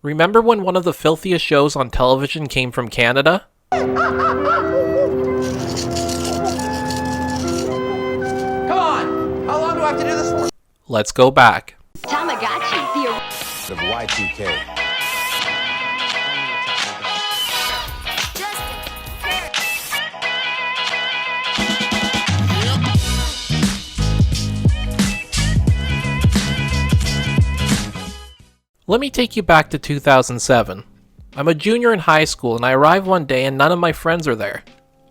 Remember when one of the filthiest shows on television came from Canada? Come on! How long do I have to do this for? Let's go back. Tamagotchi, Of Y2K. Let me take you back to 2007. I'm a junior in high school and I arrive one day and none of my friends are there.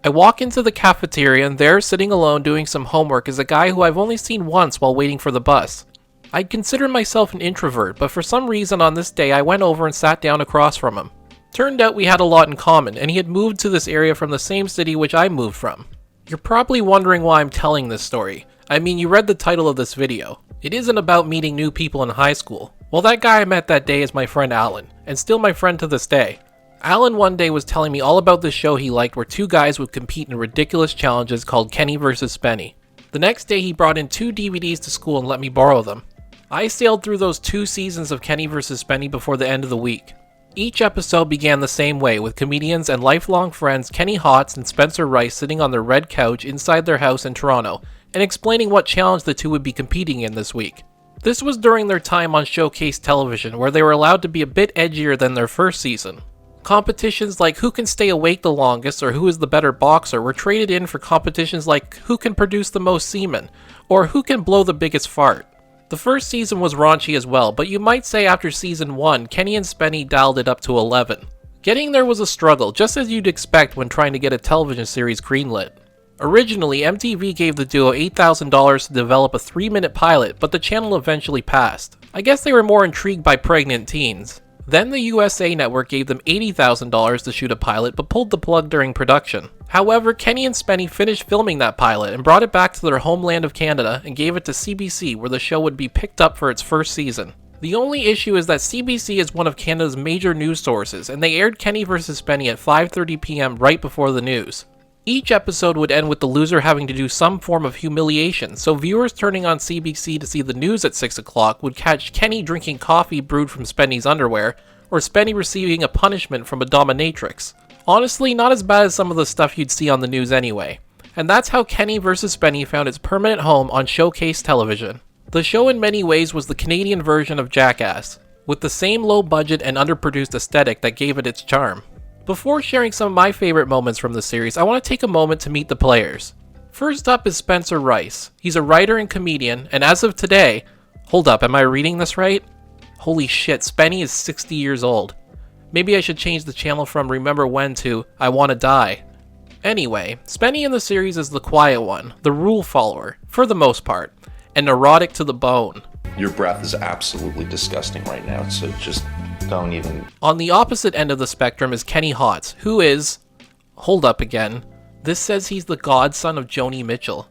I walk into the cafeteria and there, sitting alone doing some homework, is a guy who I've only seen once while waiting for the bus. I'd consider myself an introvert, but for some reason on this day I went over and sat down across from him. Turned out we had a lot in common, and he had moved to this area from the same city which I moved from. You're probably wondering why I'm telling this story. I mean, you read the title of this video. It isn't about meeting new people in high school. Well, that guy I met that day is my friend Alan, and still my friend to this day. Alan one day was telling me all about this show he liked where two guys would compete in ridiculous challenges called Kenny vs. Spenny. The next day he brought in 2 DVDs to school and let me borrow them. I sailed through those 2 seasons of Kenny vs. Spenny before the end of the week. Each episode began the same way, with comedians and lifelong friends Kenny Hotz and Spencer Rice sitting on their red couch inside their house in Toronto, and explaining what challenge the two would be competing in this week. This was during their time on Showcase Television, where they were allowed to be a bit edgier than their first season. Competitions like who can stay awake the longest or who is the better boxer were traded in for competitions like who can produce the most semen, or who can blow the biggest fart. The first season was raunchy as well, but you might say after season 1, Kenny and Spenny dialed it up to 11. Getting there was a struggle, just as you'd expect when trying to get a television series greenlit. Originally, MTV gave the duo $8,000 to develop a 3-minute pilot, but the channel eventually passed. I guess they were more intrigued by pregnant teens. Then the USA Network gave them $80,000 to shoot a pilot, but pulled the plug during production. However, Kenny and Spenny finished filming that pilot and brought it back to their homeland of Canada and gave it to CBC, where the show would be picked up for its first season. The only issue is that CBC is one of Canada's major news sources, and they aired Kenny vs. Spenny at 5:30 p.m. right before the news. Each episode would end with the loser having to do some form of humiliation, so viewers turning on CBC to see the news at 6 o'clock would catch Kenny drinking coffee brewed from Spenny's underwear, or Spenny receiving a punishment from a dominatrix. Honestly, not as bad as some of the stuff you'd see on the news anyway. And that's how Kenny vs. Spenny found its permanent home on Showcase Television. The show in many ways was the Canadian version of Jackass, with the same low budget and underproduced aesthetic that gave it its charm. Before sharing some of my favorite moments from the series, I want to take a moment to meet the players. First up is Spencer Rice. He's a writer and comedian, and as of today... Hold up, am I reading this right? Holy shit, Spenny is 60 years old. Maybe I should change the channel from Remember When to I Wanna Die. Anyway, Spenny in the series is the quiet one, the rule follower, for the most part, and neurotic to the bone. Your breath is absolutely disgusting right now, so just don't even... On the opposite end of the spectrum is Kenny Hotz, who is... Hold up again. This says he's the godson of Joni Mitchell.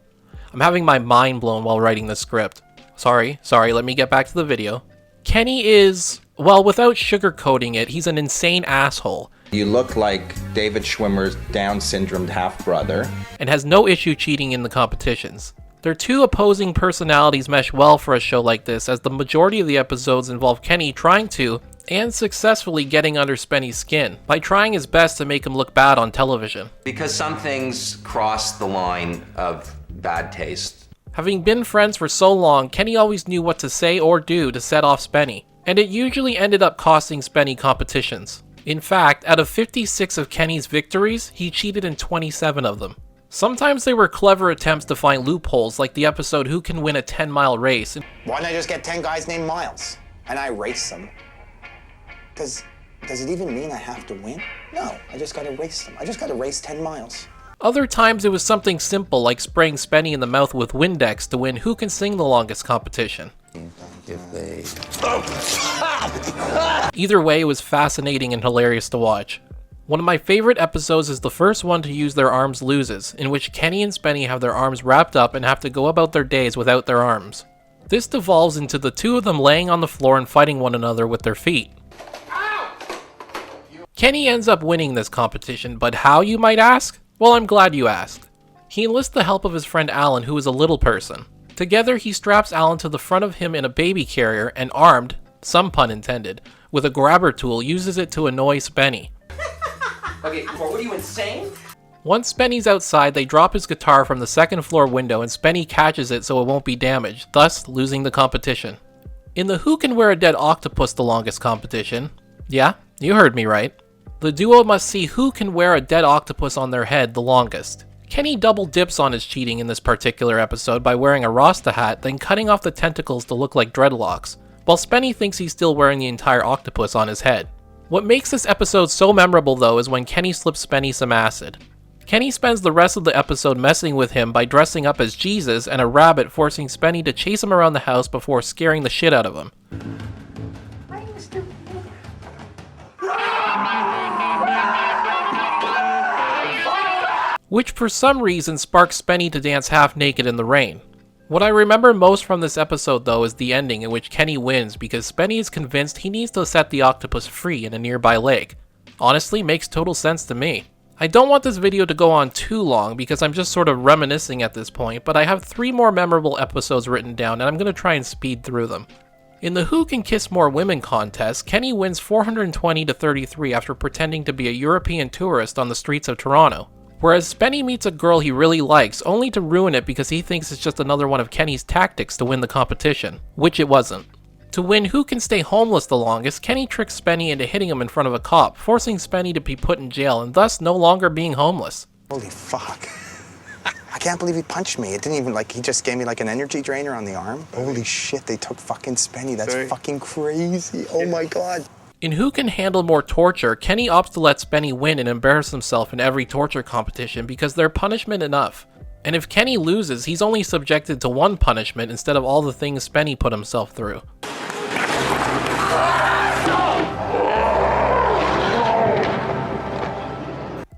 I'm having my mind blown while writing this script. Sorry, let me get back to the video. Kenny is... Well, without sugarcoating it, he's an insane asshole. You look like David Schwimmer's Down syndromed half-brother. And has no issue cheating in the competitions. Their two opposing personalities mesh well for a show like this, as the majority of the episodes involve Kenny trying to, and successfully getting under Spenny's skin, by trying his best to make him look bad on television. Because some things cross the line of bad taste. Having been friends for so long, Kenny always knew what to say or do to set off Spenny, and it usually ended up costing Spenny competitions. In fact, out of 56 of Kenny's victories, he cheated in 27 of them. Sometimes they were clever attempts to find loopholes, like the episode Who Can Win a 10-Mile Race. Why don't I just get 10 guys named Miles? And I race them. Does it even mean I have to win? No, I just gotta race them. I just gotta race 10 miles. Other times it was something simple like spraying Spenny in the mouth with Windex to win Who Can Sing the Longest competition. Either way, it was fascinating and hilarious to watch. One of my favorite episodes is the first one to use their arms loses, in which Kenny and Spenny have their arms wrapped up and have to go about their days without their arms. This devolves into the two of them laying on the floor and fighting one another with their feet. Kenny ends up winning this competition, but how, you might ask? Well, I'm glad you asked. He enlists the help of his friend Alan, who is a little person. Together, he straps Alan to the front of him in a baby carrier and armed, some pun intended, with a grabber tool, uses it to annoy Spenny. Okay, what are you, insane? Once Spenny's outside, they drop his guitar from the second floor window and Spenny catches it so it won't be damaged, thus losing the competition. In the Who Can Wear a Dead Octopus the Longest competition, yeah, you heard me right, the duo must see who can wear a dead octopus on their head the longest. Kenny double dips on his cheating in this particular episode by wearing a Rasta hat, then cutting off the tentacles to look like dreadlocks, while Spenny thinks he's still wearing the entire octopus on his head. What makes this episode so memorable though is when Kenny slips Spenny some acid. Kenny spends the rest of the episode messing with him by dressing up as Jesus and a rabbit, forcing Spenny to chase him around the house before scaring the shit out of him. Which for some reason sparks Spenny to dance half naked in the rain. What I remember most from this episode though is the ending in which Kenny wins because Spenny is convinced he needs to set the octopus free in a nearby lake. Honestly, makes total sense to me. I don't want this video to go on too long because I'm just sort of reminiscing at this point, but I have 3 more memorable episodes written down and I'm going to try and speed through them. In the Who Can Kiss More Women contest, Kenny wins 420 to 33 after pretending to be a European tourist on the streets of Toronto. Whereas Spenny meets a girl he really likes, only to ruin it because he thinks it's just another one of Kenny's tactics to win the competition, which it wasn't. To win Who Can Stay Homeless the Longest, Kenny tricks Spenny into hitting him in front of a cop, forcing Spenny to be put in jail and thus no longer being homeless. Holy fuck. I can't believe he punched me. It didn't even, he just gave me an energy drainer on the arm. Holy shit, they took fucking Spenny. That's fucking crazy. Oh my god. In Who Can Handle More Torture, Kenny opts to let Spenny win and embarrass himself in every torture competition because they're punishment enough. And if Kenny loses, he's only subjected to 1 punishment instead of all the things Spenny put himself through.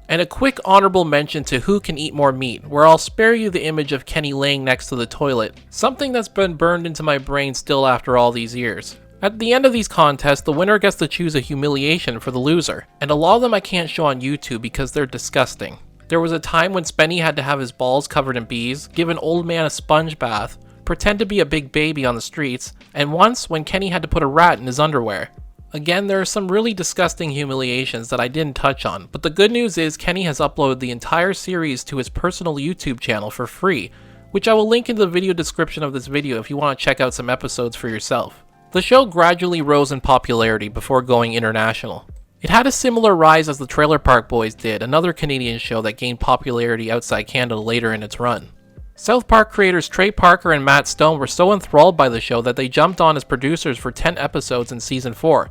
And a quick honorable mention to Who Can Eat More Meat, where I'll spare you the image of Kenny laying next to the toilet, something that's been burned into my brain still after all these years. At the end of these contests, the winner gets to choose a humiliation for the loser, and a lot of them I can't show on YouTube because they're disgusting. There was a time when Spenny had to have his balls covered in bees, give an old man a sponge bath, pretend to be a big baby on the streets, and once when Kenny had to put a rat in his underwear. Again, there are some really disgusting humiliations that I didn't touch on, but the good news is Kenny has uploaded the entire series to his personal YouTube channel for free, which I will link in the video description of this video if you want to check out some episodes for yourself. The show gradually rose in popularity before going international. It had a similar rise as the Trailer Park Boys did, another Canadian show that gained popularity outside Canada later in its run. South Park creators Trey Parker and Matt Stone were so enthralled by the show that they jumped on as producers for 10 episodes in season 4,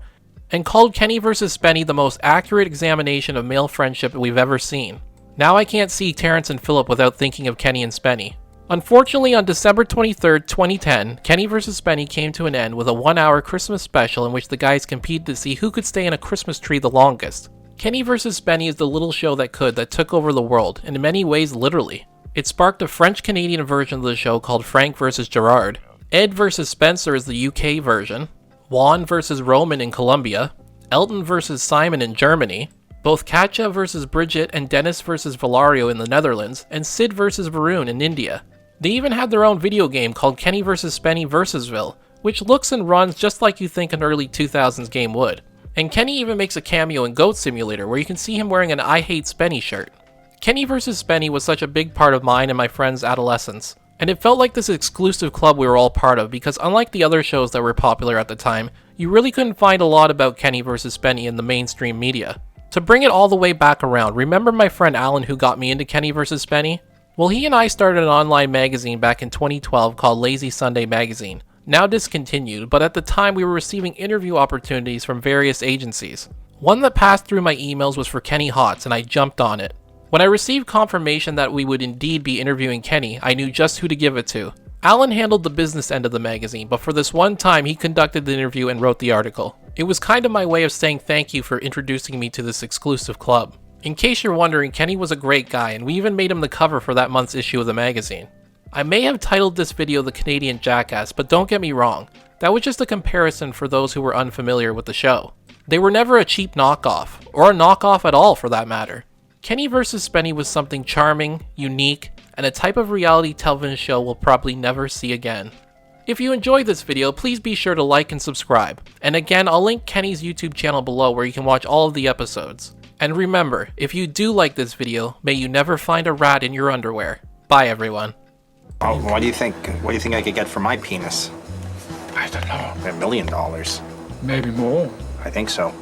and called Kenny vs. Spenny the most accurate examination of male friendship we've ever seen. Now I can't see Terrence and Phillip without thinking of Kenny and Spenny. Unfortunately, on December 23rd, 2010, Kenny vs. Spenny came to an end with a 1-hour Christmas special in which the guys competed to see who could stay in a Christmas tree the longest. Kenny vs. Spenny is the little show that took over the world, and in many ways literally. It sparked a French-Canadian version of the show called Frank vs. Gerard. Ed vs. Spencer is the UK version. Juan vs. Roman in Colombia. Elton vs. Simon in Germany. Both Katja vs. Bridget and Dennis vs. Valario in the Netherlands, and Sid vs. Varun in India. They even had their own video game called Kenny vs. Spenny vs.ville, which looks and runs just like you think an early 2000s game would. And Kenny even makes a cameo in Goat Simulator where you can see him wearing an I Hate Spenny shirt. Kenny vs. Spenny was such a big part of mine and my friends' adolescence, and it felt like this exclusive club we were all part of because unlike the other shows that were popular at the time, you really couldn't find a lot about Kenny vs. Spenny in the mainstream media. To bring it all the way back around, remember my friend Alan who got me into Kenny vs. Spenny? Well, he and I started an online magazine back in 2012 called Lazy Sunday Magazine, now discontinued, but at the time we were receiving interview opportunities from various agencies. One that passed through my emails was for Kenny Hotz, and I jumped on it. When I received confirmation that we would indeed be interviewing Kenny, I knew just who to give it to. Alan handled the business end of the magazine, but for this one time he conducted the interview and wrote the article. It was kind of my way of saying thank you for introducing me to this exclusive club. In case you're wondering, Kenny was a great guy, and we even made him the cover for that month's issue of the magazine. I may have titled this video The Canadian Jackass, but don't get me wrong, that was just a comparison for those who were unfamiliar with the show. They were never a cheap knockoff, or a knockoff at all for that matter. Kenny vs. Spenny was something charming, unique, and a type of reality television show we'll probably never see again. If you enjoyed this video, please be sure to like and subscribe. And again, I'll link Kenny's YouTube channel below where you can watch all of the episodes. And remember, if you do like this video, may you never find a rat in your underwear. Bye everyone. Oh, what do you think? What do you think I could get for my penis? I don't know. $1 million. Maybe more. I think so.